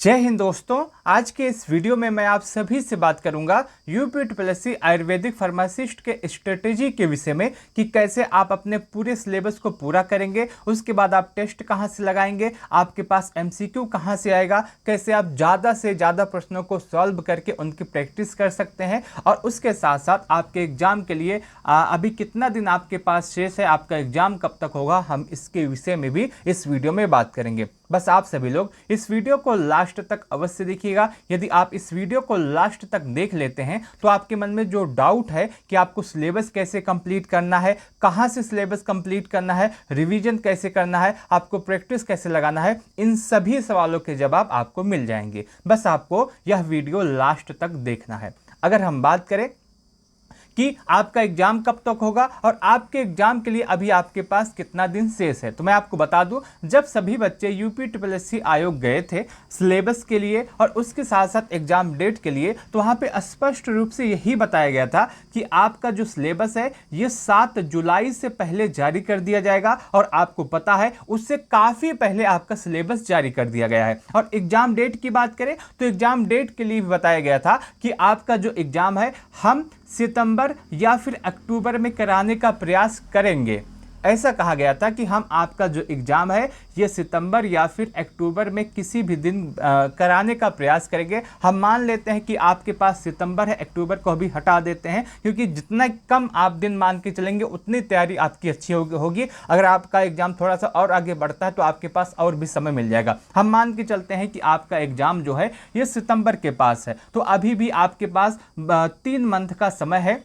जय हिंद दोस्तों, आज के इस वीडियो में मैं आप सभी से बात करूंगा यूपीट्रिपलएससी आयुर्वेदिक फार्मासिस्ट के स्ट्रेटेजी के विषय में कि कैसे आप अपने पूरे सिलेबस को पूरा करेंगे, उसके बाद आप टेस्ट कहां से लगाएंगे, आपके पास एमसीक्यू कहां से आएगा, कैसे आप ज़्यादा से ज़्यादा प्रश्नों को सॉल्व करके उनकी प्रैक्टिस कर सकते हैं और उसके साथ साथ आपके एग्जाम के लिए अभी कितना दिन आपके पास शेष है, आपका एग्जाम कब तक होगा, हम इसके विषय में भी इस वीडियो में बात करेंगे। बस आप सभी लोग इस वीडियो को लास्ट तक अवश्य देखिएगा। यदि आप इस वीडियो को लास्ट तक देख लेते हैं तो आपके मन में जो डाउट है कि आपको सिलेबस कैसे कंप्लीट करना है, कहां से सिलेबस कंप्लीट करना है, रिवीजन कैसे करना है, आपको प्रैक्टिस कैसे लगाना है, इन सभी सवालों के जवाब आपको मिल जाएंगे। बस आपको यह वीडियो लास्ट तक देखना है। अगर हम बात करें कि आपका एग्जाम कब तक होगा और आपके एग्जाम के लिए अभी आपके पास कितना दिन शेष है, तो मैं आपको बता दूं, जब सभी बच्चे यूपीट्रिपलएससी आयोग गए थे सिलेबस के लिए और उसके साथ साथ एग्जाम डेट के लिए, तो वहां पे स्पष्ट रूप से यही बताया गया था कि आपका जो सिलेबस है ये 7 जुलाई से पहले जारी कर दिया जाएगा और आपको पता है उससे काफी पहले आपका सिलेबस जारी कर दिया गया है। और एग्जाम डेट की बात करें तो एग्जाम डेट के लिए भी बताया गया था कि आपका जो एग्जाम है हम सितंबर या फिर अक्टूबर में कराने का प्रयास करेंगे। ऐसा कहा गया था कि हम आपका जो एग्जाम है ये सितंबर या फिर अक्टूबर में किसी भी दिन कराने का प्रयास करेंगे। हम मान लेते हैं कि आपके पास सितंबर है, अक्टूबर को भी हटा देते हैं क्योंकि जितना कम आप दिन मान के चलेंगे उतनी तैयारी आपकी अच्छी होगी। अगर आपका एग्जाम थोड़ा सा और आगे बढ़ता है तो आपके पास और भी समय मिल जाएगा। हम मान के चलते हैं कि आपका एग्जाम जो है ये सितंबर के पास है, तो अभी भी आपके पास 3 मंथ का समय है।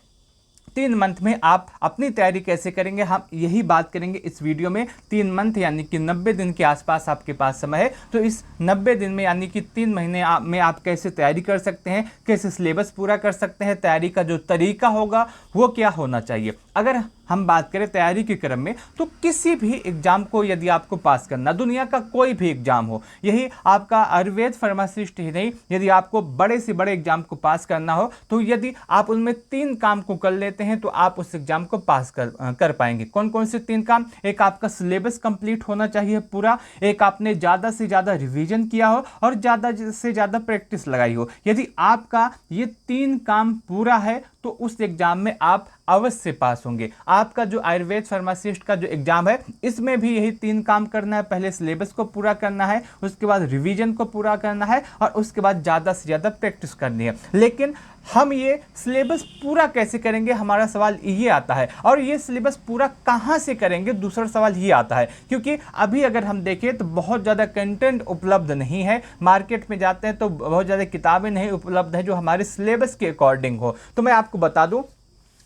3 मंथ में आप अपनी तैयारी कैसे करेंगे, हम यही बात करेंगे इस वीडियो में। 3 मंथ यानी कि 90 दिन के आसपास आपके पास समय है, तो इस 90 दिन में यानी कि 3 महीने में आप कैसे तैयारी कर सकते हैं, कैसे सिलेबस पूरा कर सकते हैं, तैयारी का जो तरीका होगा वो क्या होना चाहिए। अगर हम बात करें तैयारी के क्रम में तो किसी भी एग्जाम को यदि आपको पास करना, दुनिया का कोई भी एग्जाम हो, यही आपका आयुर्वेद फार्मासिस्ट ही नहीं, यदि आपको बड़े से बड़े एग्जाम को पास करना हो तो यदि आप उनमें 3 काम को कर लेते हैं तो आप उस एग्जाम को पास कर पाएंगे। कौन कौन से 3 काम? एक आपका सिलेबस कंप्लीट होना चाहिए पूरा, एक आपने ज़्यादा से ज़्यादा रिविजन किया हो और ज़्यादा से ज़्यादा प्रैक्टिस लगाई हो। यदि आपका ये 3 काम पूरा है तो उस एग्जाम में आप अवश्य पास होंगे। आपका जो आयुर्वेद फार्मासिस्ट का जो एग्जाम है इसमें भी यही 3 काम करना है। पहले सिलेबस को पूरा करना है, उसके बाद रिवीजन को पूरा करना है और उसके बाद ज़्यादा से ज़्यादा प्रैक्टिस करनी है। लेकिन हम ये सिलेबस पूरा कैसे करेंगे, हमारा सवाल ये आता है। और ये सिलेबस पूरा कहाँ से करेंगे, दूसरा सवाल ये आता है। क्योंकि अभी अगर हम देखें तो बहुत ज़्यादा कंटेंट उपलब्ध नहीं है, मार्केट में जाते हैं तो बहुत ज़्यादा किताबें नहीं उपलब्ध है जो हमारे सिलेबस के अकॉर्डिंग हो। तो मैं आपको बता दूं,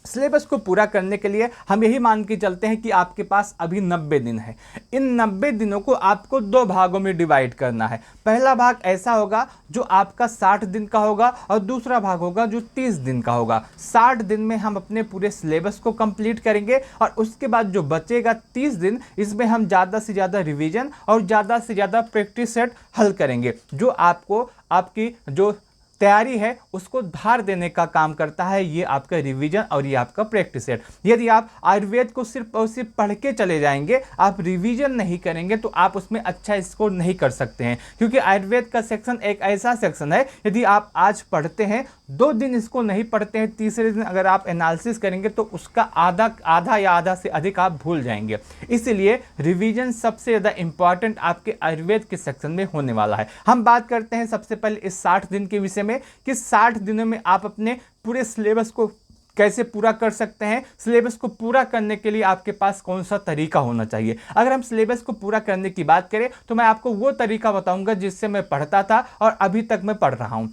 सिलेबस को पूरा करने के लिए हम यही मान के चलते हैं कि आपके पास अभी 90 दिन है। इन 90 दिनों को आपको 2 भागों में डिवाइड करना है। पहला भाग ऐसा होगा जो आपका 60 दिन का होगा और दूसरा भाग होगा जो 30 दिन का होगा। 60 दिन में हम अपने पूरे सिलेबस को कंप्लीट करेंगे और उसके बाद जो बचेगा 30 दिन, इसमें हम ज़्यादा से ज़्यादा रिवीजन और ज़्यादा से ज़्यादा प्रैक्टिस सेट हल करेंगे, जो आपको आपकी जो तैयारी है उसको धार देने का काम करता है। ये आपका रिवीजन और ये आपका प्रैक्टिस सेट। यदि आप आयुर्वेद को सिर्फ और सिर्फ पढ़ के चले जाएंगे, आप रिवीजन नहीं करेंगे तो आप उसमें अच्छा स्कोर नहीं कर सकते हैं। क्योंकि आयुर्वेद का सेक्शन एक ऐसा सेक्शन है, यदि आप आज पढ़ते हैं, 2 दिन इसको नहीं पढ़ते हैं, तीसरे दिन अगर आप एनालिसिस करेंगे तो उसका आधा या आधा से अधिक आप भूल जाएंगे। इसीलिए रिवीजन सबसे ज़्यादा इंपॉर्टेंट आपके आयुर्वेद के सेक्शन में होने वाला है। हम बात करते हैं सबसे पहले इस 60 दिन के विषय में कि 60 दिनों में आप अपने पूरे सिलेबस को कैसे पूरा कर सकते हैं। सिलेबस को पूरा करने के लिए आपके पास कौन सा तरीका होना चाहिए। अगर हम सिलेबस को पूरा करने की बात करें तो मैं आपको वो तरीका बताऊंगा जिससे मैं पढ़ता था और अभी तक मैं पढ़ रहा हूं।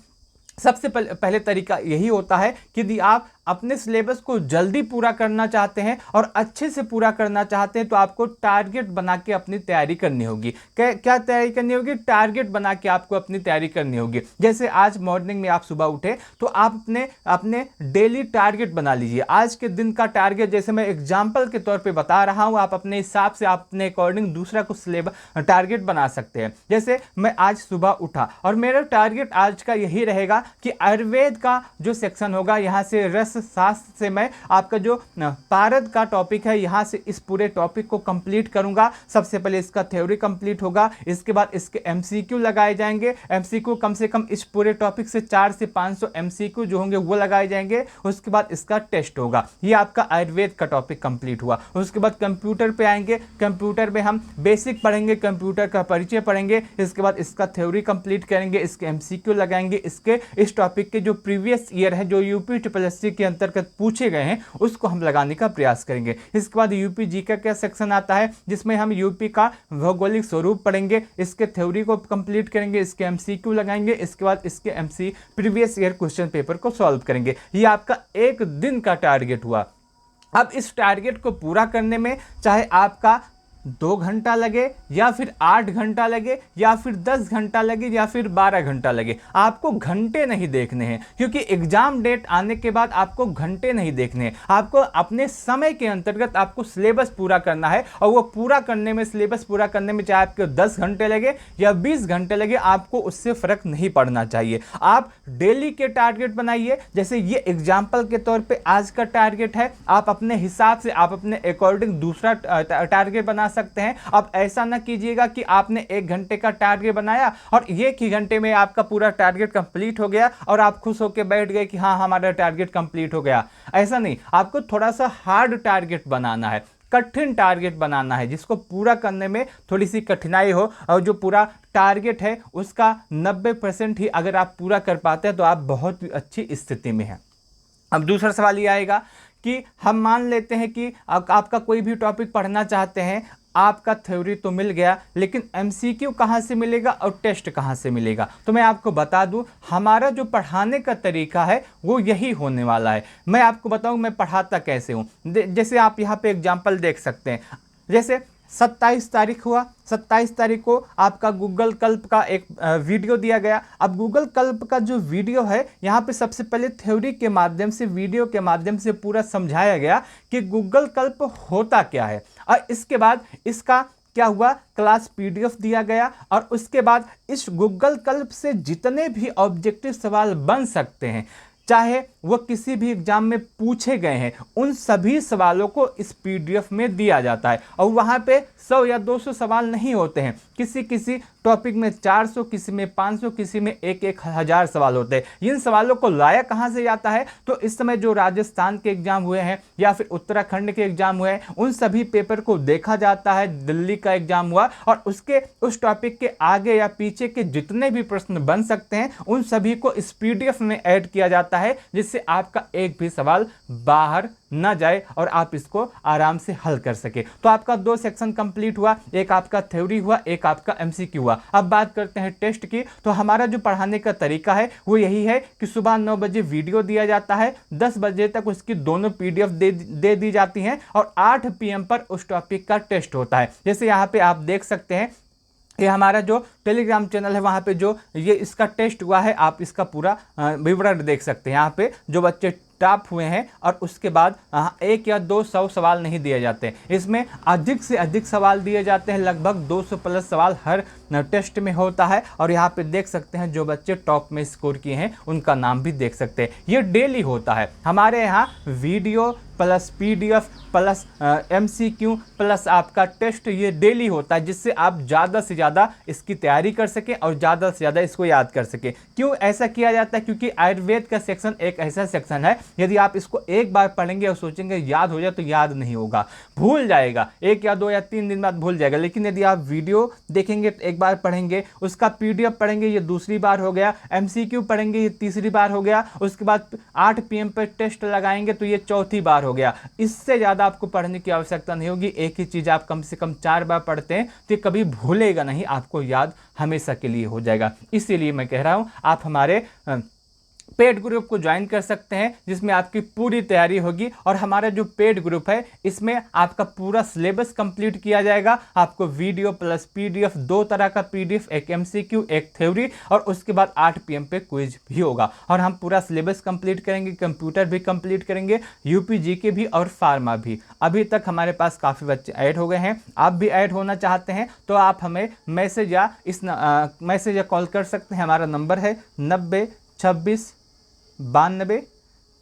सबसे पहले तरीका यही होता है कि यदि आप अपने सिलेबस को जल्दी पूरा करना चाहते हैं और अच्छे से पूरा करना चाहते हैं तो आपको टारगेट बना के अपनी तैयारी करनी होगी। क्या तैयारी करनी होगी? टारगेट बना के आपको अपनी तैयारी करनी होगी। जैसे आज मॉर्निंग में आप सुबह उठे तो आप अपने डेली टारगेट बना लीजिए। आज के दिन का टारगेट, जैसे मैं एग्जाम्पल के तौर पर बता रहा हूँ, आप अपने हिसाब से आप अपने अकॉर्डिंग दूसरा को सिलेबस टारगेट बना सकते हैं। जैसे मैं आज सुबह उठा और मेरा टारगेट आज का यही रहेगा कि आयुर्वेद का जो सेक्शन होगा यहाँ से रस अर्थशास्त्र से मैं आपका जो पारद का टॉपिक है यहाँ से इस पूरे टॉपिक को कंप्लीट करूंगा। सबसे पहले इसका थ्योरी कंप्लीट होगा, इसके बाद इसके एमसीक्यू लगाए जाएंगे। एमसीक्यू कम से कम इस पूरे टॉपिक से 400 से 500 एमसीक्यू जो होंगे वो लगाए जाएंगे। उसके बाद इसका टेस्ट होगा। ये आपका आयुर्वेद का टॉपिक कंप्लीट हुआ। उसके बाद कंप्यूटर पे आएंगे। कंप्यूटर में हम बेसिक पढ़ेंगे, कंप्यूटर का परिचय पढ़ेंगे। इसके बाद इसका थ्योरी कंप्लीट करेंगे, इसके एमसीक्यू लगाएंगे। इसके इस टॉपिक के जो प्रीवियस ईयर है, जो यूपी ट्रिपल के अंतर्गत पूछे गए हैं, उसको हम लगाने का प्रयास करेंगे। इसके बाद यूपी जी का क्या सेक्शन आता है, जिसमें हम यूपी का भौगोलिक स्वरूप पढ़ेंगे। इसके थ्योरी को कंप्लीट करेंगे, इसके एमसीक्यू लगाएंगे। इसके बाद इसके MC previous year question paper को सॉल्व करेंगे। ये आपका एक दिन का टारगेट हुआ। अब इस टारगेट को पूरा करने में चाहे आपका 2 घंटा लगे या फिर 8 घंटा लगे या फिर 10 घंटा लगे या फिर 12 घंटा लगे, आपको घंटे नहीं देखने हैं, क्योंकि एग्जाम डेट आने के बाद आपको घंटे नहीं देखने हैं। आपको अपने समय के अंतर्गत आपको सिलेबस पूरा करना है, और वो पूरा करने में, सिलेबस पूरा करने में चाहे आपको 10 घंटे लगे या 20 घंटे लगे, आपको उससे फर्क नहीं पड़ना चाहिए। आप डेली के टारगेट बनाइए। जैसे ये एग्जाम्पल के तौर पर आज का टारगेट है, आप अपने हिसाब से, आप अपने अकॉर्डिंग दूसरा टारगेट बना सकते हैं। अब ऐसा ना कीजिएगा कि आपने 1 घंटे का टारगेट बनाया और 1 ही घंटे में आपका पूरा टारगेट कंप्लीट हो गया और आप खुश होकर बैठ गए कि हाँ हमारा टारगेट कंप्लीट हो गया। ऐसा नहीं, आपको थोड़ा सा हार्ड टारगेट बनाना है, कठिन टारगेट बनाना है, जिसको पूरा करने में थोड़ी सी कठिनाई हो, और जो पूरा टारगेट है उसका 90% ही अगर आप पूरा कर पाते हैं तो आप बहुत अच्छी स्थिति में हैं। अब दूसरा सवाल ये आएगा कि हम मान लेते हैं कि आपका कोई भी टॉपिक पढ़ना चाहते हैं, आपका थ्योरी तो मिल गया, लेकिन एमसीक्यू कहाँ से मिलेगा और टेस्ट कहाँ से मिलेगा। तो मैं आपको बता दूं, हमारा जो पढ़ाने का तरीका है वो यही होने वाला है। मैं आपको बताऊं मैं पढ़ाता कैसे हूँ। जैसे आप यहाँ पे एग्जाम्पल देख सकते हैं। जैसे 27 तारीख हुआ, 27 तारीख को आपका गूगल कल्प का एक वीडियो दिया गया। अब गूगल कल्प का जो वीडियो है, यहाँ पे सबसे पहले थ्योरी के माध्यम से, वीडियो के माध्यम से पूरा समझाया गया कि गूगल कल्प होता क्या है, और इसके बाद इसका क्या हुआ, क्लास पीडीएफ दिया गया। और उसके बाद इस गूगल कल्प से जितने भी ऑब्जेक्टिव सवाल बन सकते हैं, चाहे वो किसी भी एग्जाम में पूछे गए हैं, उन सभी सवालों को इस पीडीएफ में दिया जाता है। और वहाँ पे 100 या 200 सवाल नहीं होते हैं, किसी किसी टॉपिक में 400, किसी में 500, किसी में 1,000 सवाल होते हैं। इन सवालों को लाया कहाँ से जाता है, तो इस समय जो राजस्थान के एग्जाम हुए हैं या फिर उत्तराखंड के एग्जाम हुए हैं, उन सभी पेपर को देखा जाता है। दिल्ली का एग्जाम हुआ और उसके उस टॉपिक के आगे या पीछे के जितने भी प्रश्न बन सकते हैं, उन सभी को इस पीडीएफ में ऐड किया जाता है, जिससे आपका एक भी सवाल बाहर ना जाए और आप इसको आराम से हल कर सके। तो आपका 2 सेक्शन कंप्लीट हुआ, एक आपका थ्योरी हुआ, एक आपका एमसीक्यू हुआ। अब बात करते हैं टेस्ट की। तो हमारा जो पढ़ाने का तरीका है वो यही है कि सुबह 9 बजे वीडियो दिया जाता है, 10 बजे तक उसकी दोनों पीडीएफ दे दी जाती हैं, और 8 PM पर उस टॉपिक का टेस्ट होता है। जैसे यहाँ पे आप देख सकते हैं, ये हमारा जो टेलीग्राम चैनल है, वहाँ पे जो ये इसका टेस्ट हुआ है, आप इसका पूरा विवरण देख सकते हैं। यहाँ पे जो बच्चे टॉप हुए हैं, और उसके बाद 1 या 200 सवाल नहीं दिए जाते, इसमें अधिक से अधिक सवाल दिए जाते हैं। लगभग 200 प्लस सवाल हर टेस्ट में होता है। और यहाँ पे देख सकते हैं जो बच्चे टॉप में स्कोर किए हैं उनका नाम भी देख सकते हैं। ये डेली होता है हमारे यहाँ, video plus PDF plus MCQ plus आपका टेस्ट, ये डेली होता है, जिससे आप ज़्यादा से ज़्यादा इसकी तैयारी कर सकें और ज़्यादा से ज़्यादा इसको याद कर सकें। क्यों ऐसा किया जाता है? क्योंकि आयुर्वेद का सेक्शन एक ऐसा सेक्शन है, यदि आप इसको एक बार पढ़ेंगे और सोचेंगे याद हो जाए, तो याद नहीं होगा, भूल जाएगा, 1 या 2 या 3 दिन बाद भूल जाएगा। लेकिन यदि आप वीडियो देखेंगे तो एक बार पढ़ेंगे, उसका पीडीएफ पढ़ेंगे, ये दूसरी बार हो गया, एमसीक्यू पढ़ेंगे, ये तीसरी बार हो गया, उसके बाद 8 PM पर टेस्ट लगाएंगे तो ये चौथी बार हो गया। इससे ज़्यादा आपको पढ़ने की आवश्यकता नहीं होगी। एक ही चीज़ आप कम से कम 4 बार पढ़ते हैं तो ये कभी भूलेगा नहीं, आपको याद हमेशा के लिए हो जाएगा। इसीलिए मैं कह रहा हूँ आप हमारे पेड ग्रुप को ज्वाइन कर सकते हैं, जिसमें आपकी पूरी तैयारी होगी। और हमारा जो पेड ग्रुप है, इसमें आपका पूरा सिलेबस कंप्लीट किया जाएगा। आपको वीडियो प्लस पीडीएफ, 2 तरह का पीडीएफ, एक एमसीक्यू एक थ्योरी, और उसके बाद 8 PM पे क्विज भी होगा। और हम पूरा सिलेबस कंप्लीट करेंगे, कंप्यूटर भी कंप्लीट करेंगे, यूपी जीके भी और फार्मा भी। अभी तक हमारे पास काफ़ी बच्चे ऐड हो गए हैं, आप भी ऐड होना चाहते हैं तो आप हमें मैसेज या कॉल कर सकते हैं। हमारा नंबर है 90 26 92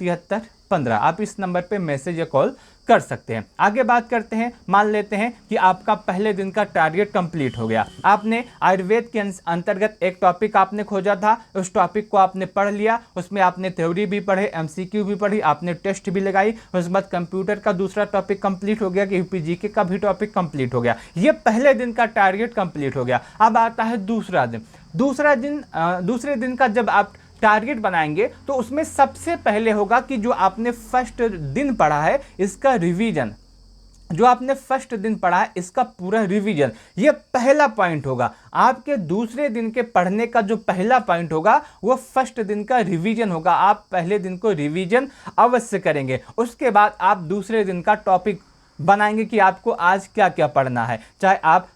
73 15। आप इस नंबर पे मैसेज या कॉल कर सकते हैं। आगे बात करते हैं, मान लेते हैं कि आपका पहले दिन का टारगेट कंप्लीट हो गया। आपने आयुर्वेद के अंतर्गत एक टॉपिक आपने खोजा था, उस टॉपिक को आपने पढ़ लिया, उसमें आपने थ्योरी भी पढ़े, एमसीक्यू भी पढ़ी, आपने टेस्ट भी लगाई, उसके बाद कंप्यूटर का दूसरा टॉपिक कंप्लीट हो गया कि यूपीजीके का भी टॉपिक कंप्लीट हो गया। ये पहले दिन का टारगेट कंप्लीट हो गया। अब आता है दूसरा दिन। दूसरे दिन का जब आप टारगेट बनाएंगे तो उसमें सबसे पहले होगा कि जो आपने फर्स्ट दिन पढ़ा है इसका रिवीजन, जो आपने फर्स्ट दिन पढ़ा है इसका पूरा रिवीजन, ये पहला पॉइंट होगा। आपके दूसरे दिन के पढ़ने का जो पहला पॉइंट होगा वो फर्स्ट दिन का रिवीजन होगा। आप पहले दिन को रिवीजन अवश्य करेंगे। उसके बाद आप दूसरे दिन का टॉपिक बनाएंगे कि आपको आज क्या क्या पढ़ना है। चाहे आप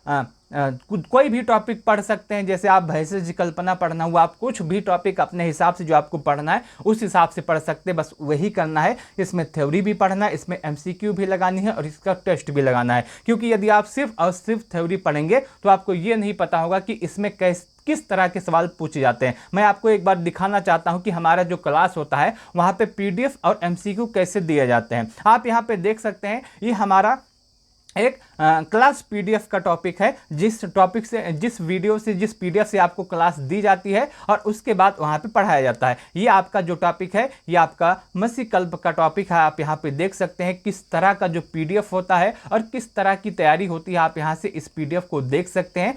कोई भी टॉपिक पढ़ सकते हैं, जैसे आप भेषज कल्पना पढ़ना हुआ, आप कुछ भी टॉपिक अपने हिसाब से जो आपको पढ़ना है उस हिसाब से पढ़ सकते हैं, बस वही करना है। इसमें थ्योरी भी पढ़ना है, इसमें एमसीक्यू भी लगानी है और इसका टेस्ट भी लगाना है। क्योंकि यदि आप सिर्फ और सिर्फ थ्योरी पढ़ेंगे तो आपको ये नहीं पता होगा कि इसमें किस तरह के सवाल पूछे जाते हैं। मैं आपको एक बार दिखाना चाहता हूं कि हमारा जो क्लास होता है वहां पे पीडीएफ और एमसीक्यू कैसे दिए जाते हैं। आप यहां पे देख सकते हैं, ये हमारा एक क्लास पीडीएफ का टॉपिक है, जिस टॉपिक से, जिस वीडियो से, जिस पीडीएफ से आपको क्लास दी जाती है और उसके बाद वहाँ पे पढ़ाया जाता है। ये आपका जो टॉपिक है ये आपका मत्स्यकल्प का टॉपिक है। आप यहाँ पे देख सकते हैं किस तरह का जो पीडीएफ होता है और किस तरह की तैयारी होती है। आप यहाँ से इस पीडीएफ को देख सकते हैं।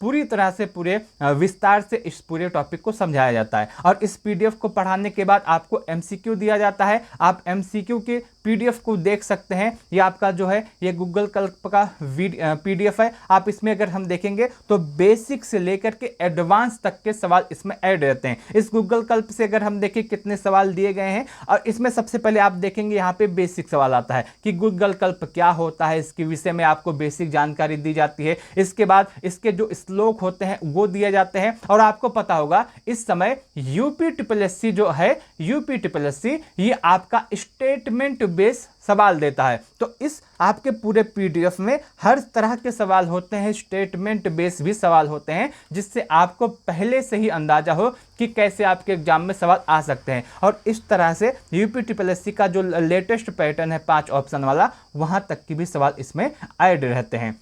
पूरी तरह से पूरे विस्तार से इस पूरे टॉपिक को समझाया जाता है और इस पीडीएफ को पढ़ाने के बाद आपको एमसीक्यू दिया जाता है। आप एमसीक्यू के पीडीएफ को देख सकते हैं। ये आपका जो है ये गूगल कल्प का पीडीएफ है। आप इसमें अगर हम देखेंगे तो बेसिक से लेकर के एडवांस तक के सवाल इसमें ऐड रहते हैं। इस गूगल कल्प से अगर हम देखें कितने सवाल दिए गए हैं, और इसमें सबसे पहले आप देखेंगे यहाँ पे बेसिक सवाल आता है कि गूगल कल्प क्या होता है, इसके विषय में आपको बेसिक जानकारी दी जाती है। इसके बाद इसके जो श्लोक होते हैं वो दिए जाते हैं। और आपको पता होगा इस समय यूपीटीपीएससी जो है, यूपीटीपीएससी ये आपका स्टेटमेंट बेस सवाल देता है। तो इस आपके पूरे पीडीएफ में हर तरह के सवाल होते हैं, स्टेटमेंट बेस भी सवाल होते हैं, जिससे आपको पहले से ही अंदाजा हो कि कैसे आपके एग्जाम में सवाल आ सकते हैं। और इस तरह से यूपीटीपीएससी का जो लेटेस्ट पैटर्न है 5 ऑप्शन वाला, वहां तक की भी सवाल इसमें ऐड रहते हैं।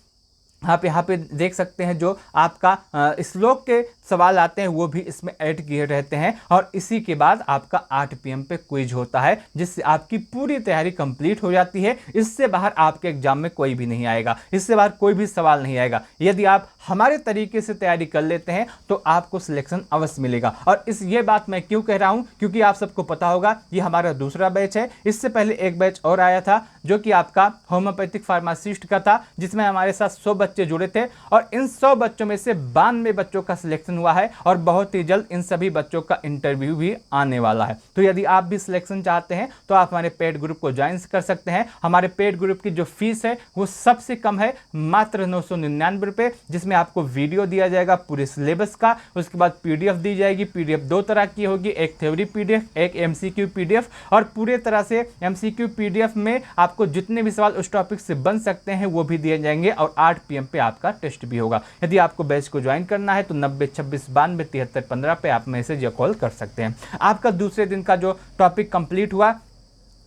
आप यहाँ पे देख सकते हैं जो आपका श्लोक के सवाल आते हैं वो भी इसमें ऐड किए रहते हैं। और इसी के बाद आपका 8 PM पे क्विज होता है, जिससे आपकी पूरी तैयारी कंप्लीट हो जाती है। इससे बाहर आपके एग्जाम में कोई भी नहीं आएगा, इससे बाहर कोई भी सवाल नहीं आएगा। यदि आप हमारे तरीके से तैयारी कर लेते हैं तो आपको सिलेक्शन अवश्य मिलेगा। और ये बात मैं क्यों कह रहा हूँ, क्योंकि आप सबको पता होगा ये हमारा दूसरा बैच है। इससे पहले एक बैच और आया था जो कि आपका होम्योपैथिक फार्मासिस्ट का था, जिसमें हमारे साथ 100 बच्चे जुड़े थे और इन 100 बच्चों में से 92 बच्चों का सिलेक्शन हुआ है और बहुत ही जल्द इन सभी बच्चों का इंटरव्यू भी आने वाला है। तो यदि आप भी सिलेक्शन चाहते हैं तो आप हमारे पेड ग्रुप को ज्वाइन कर सकते हैं। हमारे पेड ग्रुप की जो फीस है वो सबसे कम है, मात्र 999 रुपये, जिसमें आपको वीडियो दिया जाएगा पूरे सिलेबस का। उसके बाद पीडीएफ दी जाएगी। पीडीएफ 2 तरह की होगी, एक थ्योरी पीडीएफ, एक एमसीक्यू पीडीएफ। और पूरे तरह से एमसीक्यू पीडीएफ में आपको जितने भी सवाल उस टॉपिक से बन सकते हैं वो भी दिए जाएंगे और 8 PM पे आपका टेस्ट भी होगा। यदि आपको बैच को ज्वाइन करना है तो 90 26 92 73 15 पे आप मैसेज या कॉल कर सकते हैं। आपका दूसरे दिन का जो टॉपिक कंप्लीट हुआ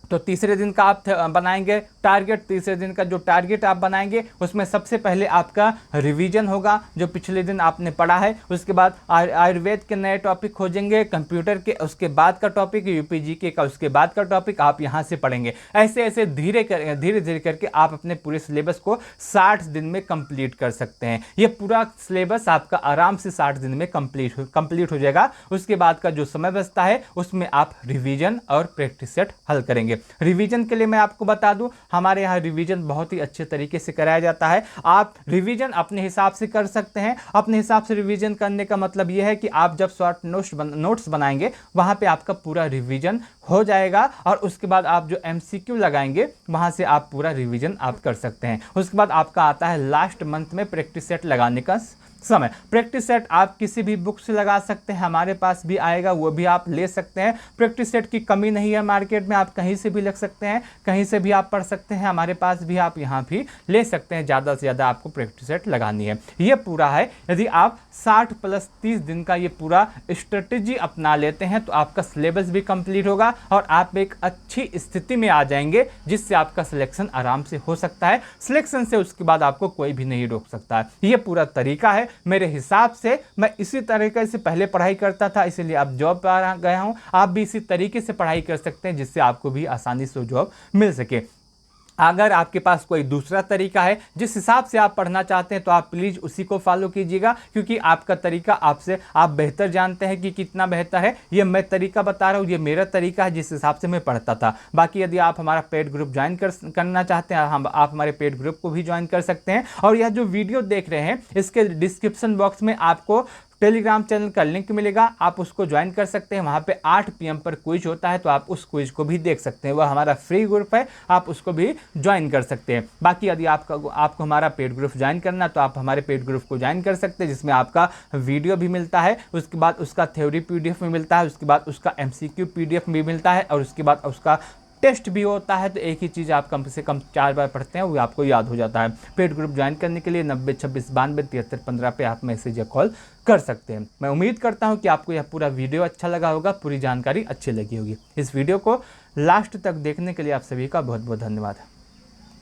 तो तीसरे दिन का आप बनाएंगे टारगेट। तीसरे दिन का जो टारगेट आप बनाएंगे उसमें सबसे पहले आपका रिवीजन होगा जो पिछले दिन आपने पढ़ा है। उसके बाद आयुर्वेद के नए टॉपिक खोजेंगे, कंप्यूटर के उसके बाद का टॉपिक, यूपीजीके का उसके बाद का टॉपिक आप यहाँ से पढ़ेंगे। ऐसे ऐसे धीरे धीरे करके आप अपने पूरे सिलेबस को 60 दिन में कंप्लीट कर सकते हैं। ये पूरा सिलेबस आपका आराम से 60 दिन में कंप्लीट हो जाएगा। उसके बाद का जो समय बचता है उसमें आप रिवीजन और प्रैक्टिस सेट हल करेंगे। रिवीजन के लिए मैं आपको बता दूं, हमारे यहाँ रिवीजन बहुत ही अच्छे तरीके से कराया जाता है। आप रिवीजन अपने हिसाब से कर सकते हैं। अपने हिसाब से रिवीजन करने का मतलब यह है कि आप जब शॉर्ट नोट्स बनाएंगे वहां पे आपका पूरा रिवीजन हो जाएगा और उसके बाद आप जो एमसीक्यू लगाएंगे वहां से आप पूरा रिवीजन आप कर सकते हैं। उसके बाद आपका आता है लास्ट मंथ में प्रैक्टिस सेट लगाने का समय। प्रैक्टिस सेट आप किसी भी बुक से लगा सकते हैं, हमारे पास भी आएगा, वो भी आप ले सकते हैं। प्रैक्टिस सेट की कमी नहीं है मार्केट में, आप कहीं से भी लग सकते हैं, कहीं से भी आप पढ़ सकते हैं, हमारे पास भी आप यहाँ भी ले सकते हैं। ज़्यादा से ज़्यादा आपको प्रैक्टिस सेट लगानी है। ये पूरा है, यदि आप 60 + 30 दिन का ये पूरा स्ट्रेटेजी अपना लेते हैं तो आपका सिलेबस भी कंप्लीट होगा और आप एक अच्छी स्थिति में आ जाएंगे, जिससे आपका सिलेक्शन आराम से हो सकता है। सिलेक्शन से उसके बाद आपको कोई भी नहीं रोक सकता है। ये पूरा तरीका है मेरे हिसाब से। मैं इसी तरीके से पहले पढ़ाई करता था, इसीलिए अब जॉब पर आ गया हूं। आप भी इसी तरीके से पढ़ाई कर सकते हैं, जिससे आपको भी आसानी से जॉब मिल सके। अगर आपके पास कोई दूसरा तरीका है जिस हिसाब से आप पढ़ना चाहते हैं, तो आप प्लीज़ उसी को फॉलो कीजिएगा, क्योंकि आपका तरीका आप बेहतर जानते हैं कि कितना बेहतर है। ये मैं तरीका बता रहा हूँ, ये मेरा तरीका है जिस हिसाब से मैं पढ़ता था। बाकी यदि आप हमारा पेड ग्रुप ज्वाइन करना चाहते हैं, आप हमारे पेड ग्रुप को भी ज्वाइन कर सकते हैं। और यह जो वीडियो देख रहे हैं, इसके डिस्क्रिप्शन बॉक्स में आपको टेलीग्राम चैनल का लिंक मिलेगा, आप उसको ज्वाइन कर सकते हैं। वहाँ पे 8 PM पर क्विज होता है, तो आप उस क्विज को भी देख सकते हैं। वह हमारा फ्री ग्रुप है, आप उसको भी ज्वाइन कर सकते हैं। बाकी यदि आपको हमारा पेड ग्रुप ज्वाइन करना, तो आप हमारे पेड ग्रुप को ज्वाइन कर सकते हैं, जिसमें आपका वीडियो भी मिलता है, उसके बाद उसका थ्योरी PDF में मिलता है, उसके बाद उसका MCQ PDF भी मिलता है, और उसके बाद उसका टेस्ट भी होता है। तो एक ही चीज़ आप कम से कम 4 बार पढ़ते हैं, वो आपको याद हो जाता है। पेड ग्रुप ज्वाइन करने के लिए 90 26 92 73 15 पे आप मैसेज या कॉल कर सकते हैं। मैं उम्मीद करता हूं कि आपको यह पूरा वीडियो अच्छा लगा होगा, पूरी जानकारी अच्छी लगी होगी। इस वीडियो को लास्ट तक देखने के लिए आप सभी का बहुत बहुत धन्यवाद।